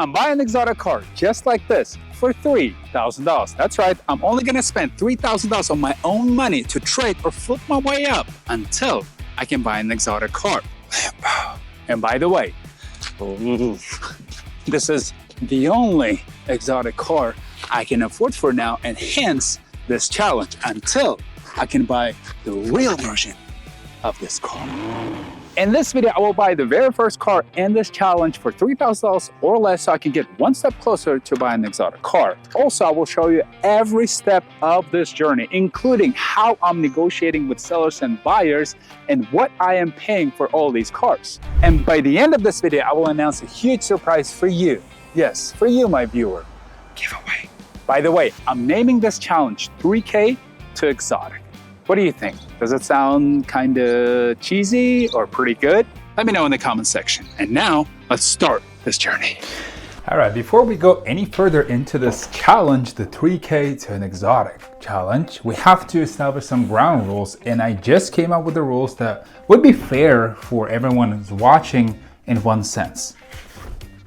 I'm buying an exotic car just like this for $3,000. That's right, I'm only gonna spend $3,000 on my own money to trade or flip my way up until I can buy an exotic car. And by the way, this is the only exotic car I can afford for now, and hence this challenge until I can buy the real version of this car. In this video, I will buy the very first car in this challenge for $3,000 or less so I can get one step closer to buying an exotic car. Also, I will show you every step of this journey, including how I'm negotiating with sellers and buyers and what I am paying for all these cars. And by the end of this video, I will announce a huge surprise for you. Yes, for you, my viewer. Giveaway. By the way, I'm naming this challenge 3K to Exotic. What do you think? Does it sound kind of cheesy or pretty good? Let me know in the comment section. And now, let's start this journey. All right, before we go any further into this challenge, the 3K to an Exotic challenge, we have to establish some ground rules. And I just came up with the rules that would be fair for everyone who's watching in one sense.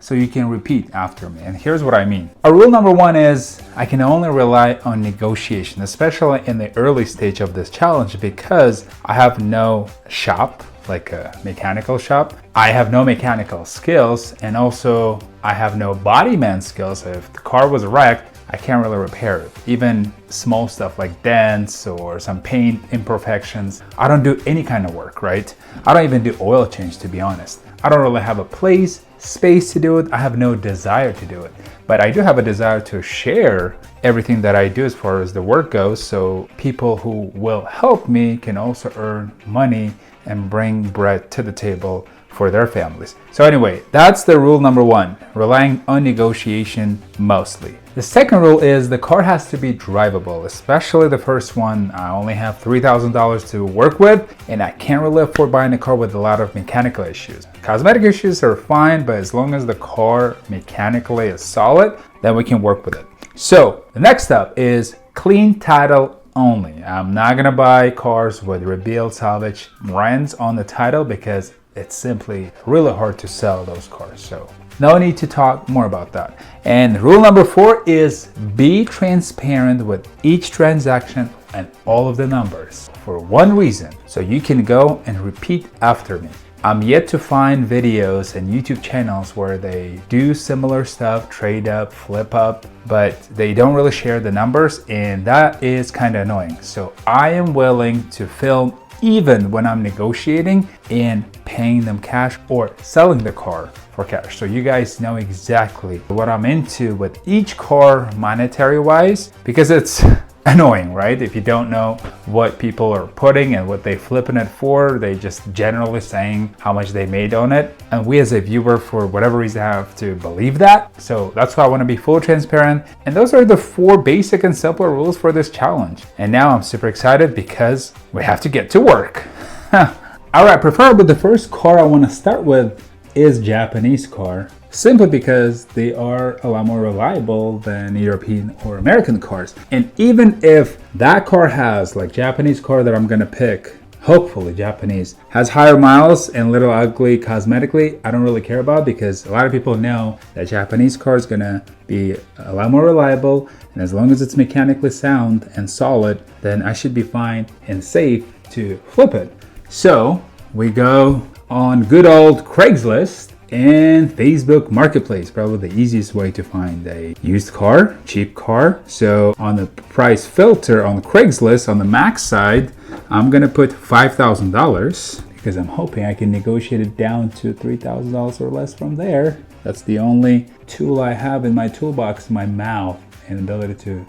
So you can repeat after me. And here's what I mean. Our rule number one is I can only rely on negotiation, especially in the early stage of this challenge, because I have no shop, like a mechanical shop. I have no mechanical skills, and also I have no body man skills. If the car was wrecked, I can't really repair it. Even small stuff like dents or some paint imperfections, I don't do any kind of work, right? I don't even do oil change, to be honest. I don't really have a space to do it. I have no desire to do it, but I do have a desire to share everything that I do as far as the work goes, so people who will help me can also earn money and bring bread to the table for their families. So anyway, that's the rule number one, relying on negotiation mostly. The second rule is the car has to be drivable, especially the first one. I only have $3,000 to work with, and I can't really afford buying a car with a lot of mechanical issues. Cosmetic issues are fine, but as long as the car mechanically is solid, then we can work with it. So the next step is clean title only. I'm not gonna buy cars with rebuild, salvage, rents on the title because it's simply really hard to sell those cars. So no need to talk more about that. And rule number four is be transparent with each transaction and all of the numbers for one reason, so you can go and repeat after me. I'm yet to find videos and YouTube channels where they do similar stuff, trade up, flip up, but they don't really share the numbers, and that is kind of annoying. So I am willing to film even when I'm negotiating and paying them cash or selling the car for cash. So you guys know exactly what I'm into with each car monetary wise, because it's annoying, right? If you don't know what people are putting and what they flipping it for, they just generally saying how much they made on it. And we as a viewer, for whatever reason, have to believe that. So that's why I want to be fully transparent. And those are the four basic and simple rules for this challenge. And now I'm super excited because we have to get to work. All right, preferably the first car I want to start with is Japanese car, simply because they are a lot more reliable than European or American cars. And even if that car has, like Japanese car that I'm gonna pick, hopefully Japanese, has higher miles and little ugly cosmetically, I don't really care about, because a lot of people know that Japanese car is gonna be a lot more reliable, and as long as it's mechanically sound and solid, then I should be fine and safe to flip it. So we go on good old Craigslist and Facebook Marketplace, probably the easiest way to find a used car, cheap car. So on the price filter on Craigslist, on the max side, I'm gonna put $5,000 because I'm hoping I can negotiate it down to $3,000 or less from there. That's the only tool I have in my toolbox, my mouth, and ability to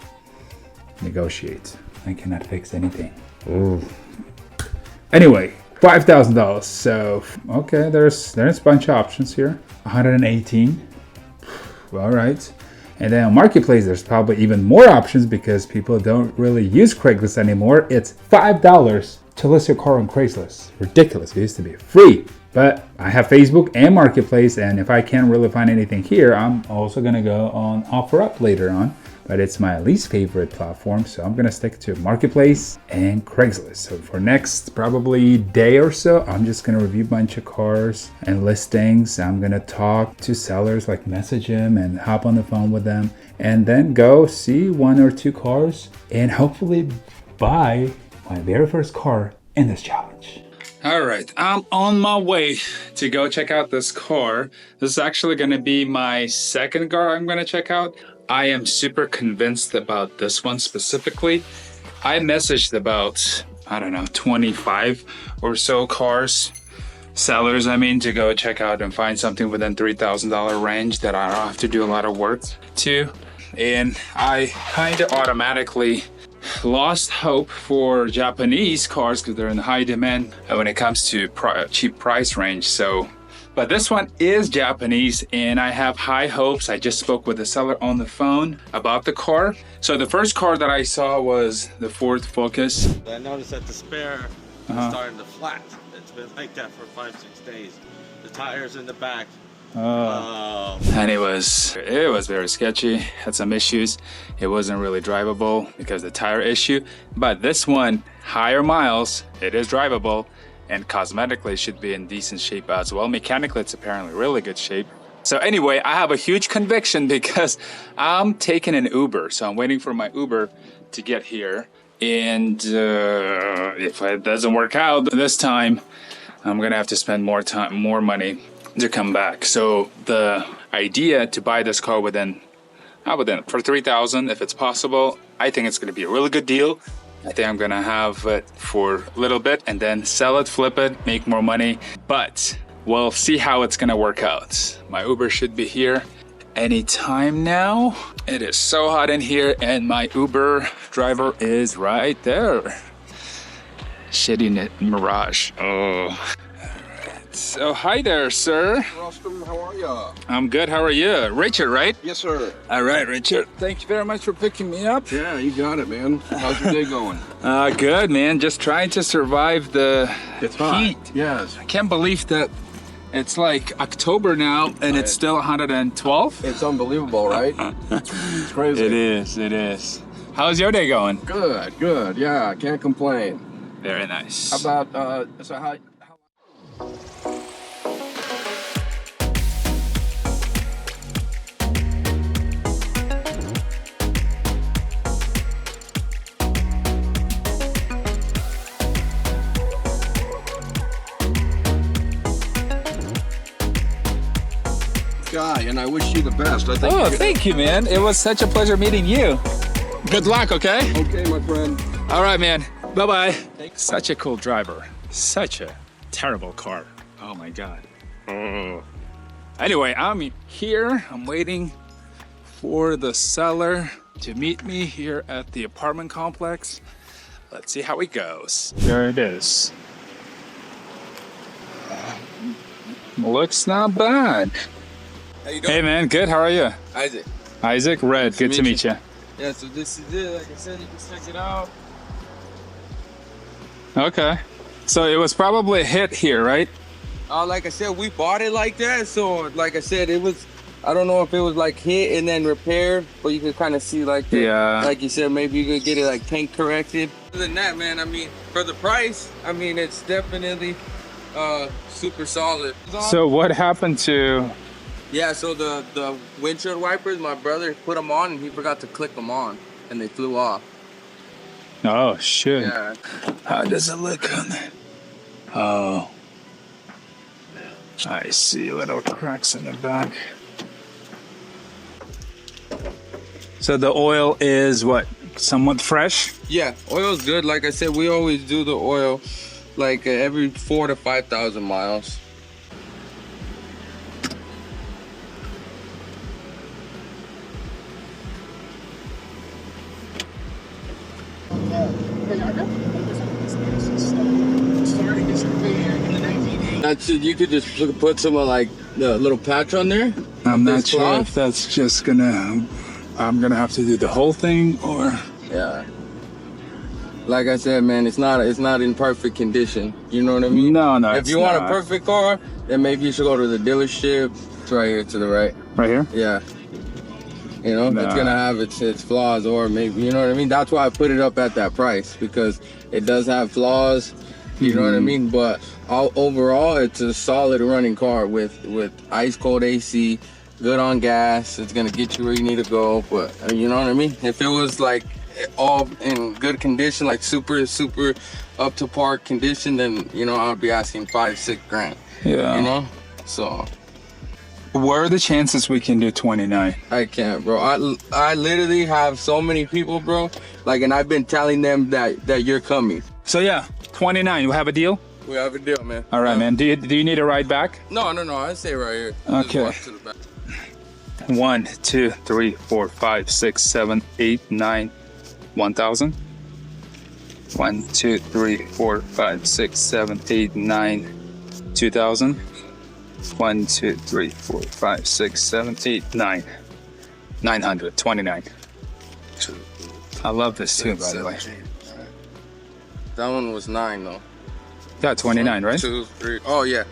negotiate. I cannot fix anything. Ooh. Anyway, $5,000. So, okay, there's a bunch of options here. 118. All right. And then on Marketplace, there's probably even more options because people don't really use Craigslist anymore. It's $5 to list your car on Craigslist. Ridiculous. It used to be free. But I have Facebook and Marketplace, and if I can't really find anything here, I'm also gonna go on OfferUp later on. but it's my least favorite platform, so I'm gonna stick to Marketplace and Craigslist. So for next probably day or so, I'm just gonna review a bunch of cars and listings. I'm gonna talk to sellers, like message them and hop on the phone with them, and then go see 1 or 2 cars and hopefully buy my very first car in this challenge. All right, I'm on my way to go check out this car. This is actually gonna be my second car I'm gonna check out. I am super convinced about this one specifically. I messaged about, I don't know, 25 or so cars, sellers I mean, to go check out and find something within $3,000 range that I don't have to do a lot of work to. And I kind of automatically lost hope for Japanese cars because they're in high demand when it comes to cheap price range. So, but this one is Japanese and I have high hopes. I just spoke with the seller on the phone about the car. So the first car that I saw was the Ford Focus. I noticed that the spare is starting to flat. It's been like that for 5-6 days. The tires in the back. And it was very sketchy, had some issues. It wasn't really drivable because of the tire issue, but this one, higher miles, it is drivable, and cosmetically should be in decent shape as well. Mechanically, it's apparently really good shape. So anyway, I have a huge conviction because I'm taking an Uber, so I'm waiting for my Uber to get here, and if it doesn't work out this time, I'm gonna have to spend more money to come back. So the idea to buy this car for $3,000 if it's possible, I think it's going to be a really good deal. I think I'm going to have it for a little bit and then sell it, flip it, make more money, but we'll see how it's going to work out. My Uber should be here anytime now. It is so hot in here and my Uber driver is right there. Shitty Mirage. Oh. So hi there, sir. Rostam, how are ya? I'm good. How are you? Richard, right? Yes, sir. All right, Richard. Thank you very much for picking me up. Yeah, you got it, man. How's your day going? Good, man. Just trying to survive the heat. Yes. I can't believe that it's like October now and it's still 112. It's unbelievable, right? It's crazy. It is. It is. How's your day going? Good, good. Yeah, I can't complain. Very nice. How about, so how... guy, and I wish you the best. I think. Oh, thank you, man. It was such a pleasure meeting you. Good luck, okay? Okay, my friend. All right, man. Bye-bye. Such a cool driver. Such a terrible car. Oh, my God. Oh. Anyway, I'm here. I'm waiting for the seller to meet me here at the apartment complex. Let's see how it goes. There it is. Looks not bad. How you doing? Hey man, good. How are you? Isaac. Isaac, Red. Good to meet you. Yeah, so this is it. Like I said, you can check it out. Okay. So it was probably a hit here, right? Like I said, we bought it like that. So like I said, it was, I don't know if it was like hit and then repaired, but you could kind of see like the, like you said, maybe you could get it like paint corrected. Other than that, man, I mean, for the price, I mean, it's definitely super solid. So what happened to... Yeah, so the windshield wipers, my brother put them on and he forgot to click them on and they flew off. Oh, shit. Yeah. How does it look on that? Oh. I see little cracks in the back. So the oil is what? Somewhat fresh? Yeah, oil's good. Like I said, we always do the oil like every 4,000 to 5,000 miles. That's it. You could just put some like the little patch on there. I'm not sure if that's just gonna. I'm gonna have to do the whole thing, or yeah. Like I said, man, it's not in perfect condition. You know what I mean? No. If you want a perfect car, then maybe you should go to the dealership. It's right here to the right. Right here? Yeah. You know, Nah. it's gonna have its flaws, or maybe, you know what I mean? That's why I put it up at that price, because it does have flaws, you know what I mean? But overall, it's a solid running car with ice cold AC, good on gas. It's gonna get you where you need to go. But you know what I mean? If it was like all in good condition, like super up to par condition, then, you know, I'd be asking 5-6 grand. Yeah. You know, so. What are the chances we can do 29? I can't, bro. I literally have so many people, bro. Like, and I've been telling them that you're coming. So yeah, 29. You have a deal? We have a deal, man. All right, man. Do you need a ride back? No. I stay right here. Okay. Just walk to the back. 1, 2, 3, 4, 5, 6, 7, 8, 9, 1,000. 1, 2, 3, 4, 5, 6, 7, 8, 9, 2,000. 1, 2, 3, 4, 5, 6, 7, 8, 9. 929. I love this too, by the way. That one was 9, though. Yeah, 29, right? 2, 3. Oh, yeah.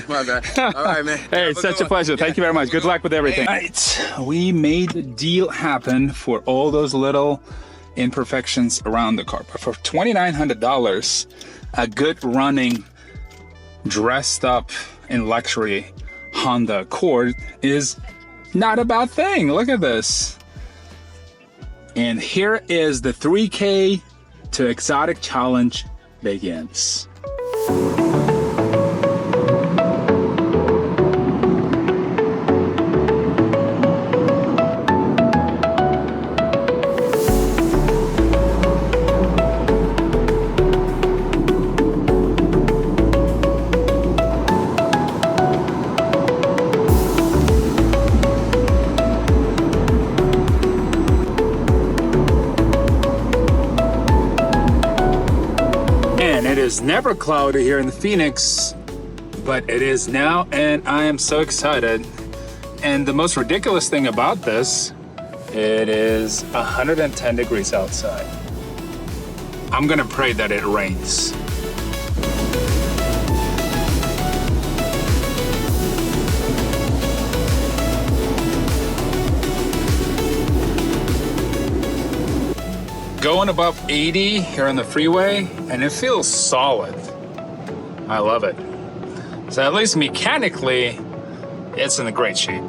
My bad. All right, man. Hey, it's such a pleasure. Thank you very much. Good luck with everything. Right, we made the deal happen for all those little imperfections around the car. But for $2,900, a good running, dressed up in luxury Honda Accord is not a bad thing. Look at this. And here is the 3K to Exotic Challenge begins. It is never cloudy here in Phoenix, but it is now, and I am so excited. And the most ridiculous thing about this, it is 110 degrees outside. I'm gonna pray that it rains. Going above 80 here on the freeway, and it feels solid. I love it. So at least mechanically, it's in a great shape.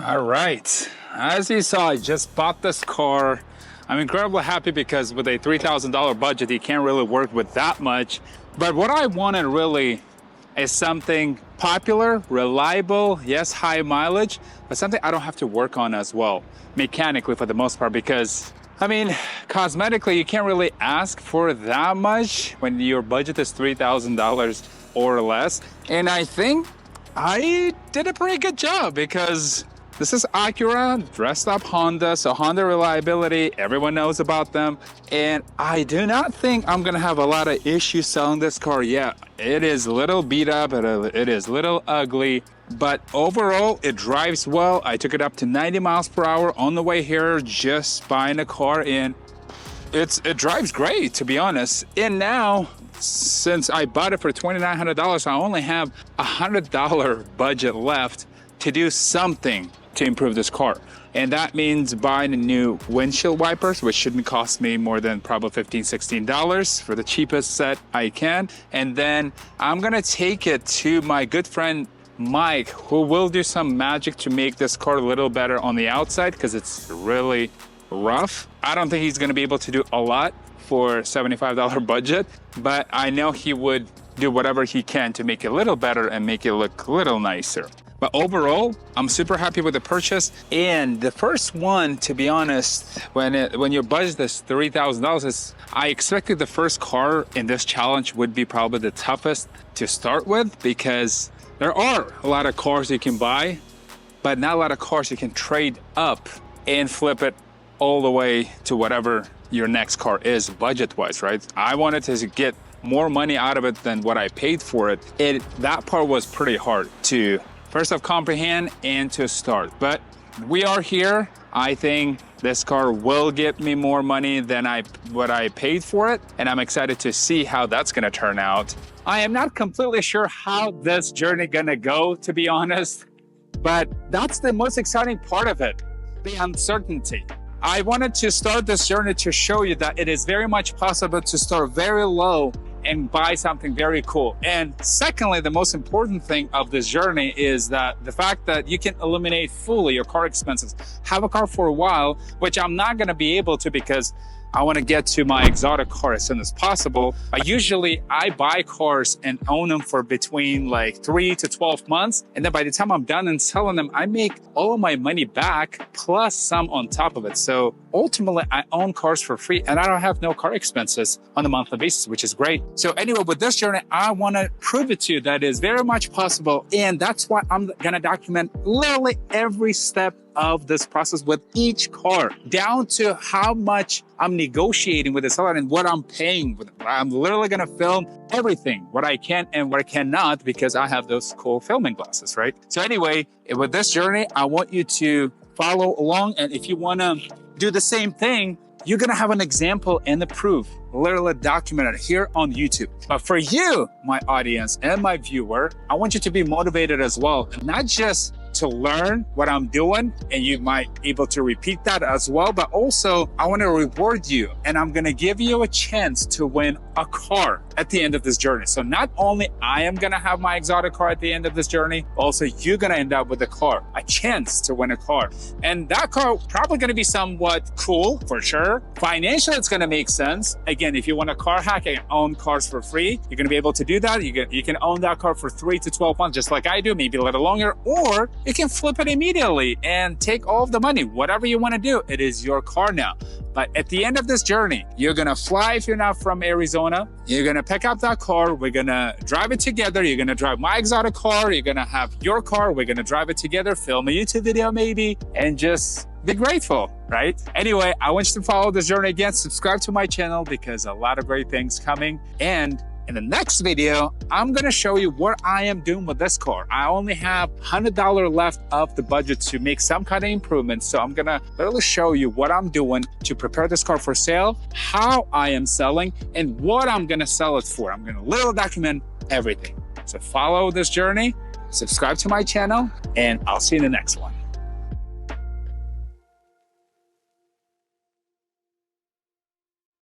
All right, as you saw, I just bought this car. I'm incredibly happy because with a $3,000 budget, you can't really work with that much. But what I wanted really is something popular, reliable, yes, high mileage, but something I don't have to work on as well, mechanically for the most part, because, I mean, cosmetically, you can't really ask for that much when your budget is $3,000 or less. And I think I did a pretty good job because this is Acura, dressed up Honda, so Honda reliability, everyone knows about them. And I do not think I'm gonna have a lot of issues selling this car yet. It is a little beat up, it is a little ugly, but overall it drives well. I took it up to 90 miles per hour on the way here, just buying a car, and it drives great, to be honest. And now, since I bought it for $2,900, I only have $100 budget left to do something to improve this car. And that means buying a new windshield wipers, which shouldn't cost me more than probably $15, $16 for the cheapest set I can. And then I'm gonna take it to my good friend Mike, who will do some magic to make this car a little better on the outside because it's really rough. I don't think he's gonna be able to do a lot for $75 budget, but I know he would do whatever he can to make it a little better and make it look a little nicer. But overall, I'm super happy with the purchase. And the first one, to be honest, when your budget is $3,000, I expected the first car in this challenge would be probably the toughest to start with, because there are a lot of cars you can buy, but not a lot of cars you can trade up and flip it all the way to whatever your next car is budget-wise, right? I wanted to get more money out of it than what I paid for it. That part was pretty hard to first off comprehend and to start, but we are here. I think This car will get me more money than what I paid for it, and I'm excited to see how that's gonna turn out. I am not completely sure how this journey gonna go, to be honest, but that's the most exciting part of it, the uncertainty. I wanted to start this journey to show you that it is very much possible to start very low and buy something very cool. And secondly, the most important thing of this journey is that the fact that you can eliminate fully your car expenses. Have a car for a while, which I'm not gonna be able to because I want to get to my exotic car as soon as possible. Usually I buy cars and own them for between like 3 to 12 months. And then by the time I'm done and selling them, I make all of my money back plus some on top of it. So ultimately I own cars for free and I don't have no car expenses on a monthly basis, which is great. So anyway, with this journey, I want to prove it to you that it is very much possible. And that's why I'm going to document literally every step of this process with each car, down to how much I'm negotiating with the seller and what I'm paying with it. I'm literally gonna film everything, what I can and what I cannot, because I have those cool filming glasses, right? So anyway, with this journey, I want you to follow along. And if you wanna do the same thing, you're gonna have an example and the proof literally documented here on YouTube. But for you, my audience and my viewer, I want you to be motivated as well, and not just to learn what I'm doing, and you might able to repeat that as well, but also I want to reward you and I'm going to give you a chance to win a car at the end of this journey. So not only I am going to have my exotic car at the end of this journey, also you're going to end up with a car, a chance to win a car. And that car probably going to be somewhat cool for sure. Financially, it's going to make sense. Again, if you want a car hack and own cars for free, you're going to be able to do that. You can own that car for 3 to 12 months, just like I do, maybe a little longer, or you can flip it immediately and take all of the money. Whatever you want to do, it is your car now. But at the end of this journey, you're gonna fly if you're not from Arizona. You're gonna pick up that car. We're gonna drive it together. You're gonna drive my exotic car. You're gonna have your car. We're gonna drive it together, film a YouTube video maybe, and just be grateful, right? Anyway, I want you to follow this journey again. Subscribe to my channel because a lot of great things coming. And in the next video, I'm gonna show you what I am doing with this car. I only have $100 left of the budget to make some kind of improvements. So I'm gonna literally show you what I'm doing to prepare this car for sale, how I am selling, and what I'm gonna sell it for. I'm gonna literally document everything. So follow this journey, subscribe to my channel, and I'll see you in the next one.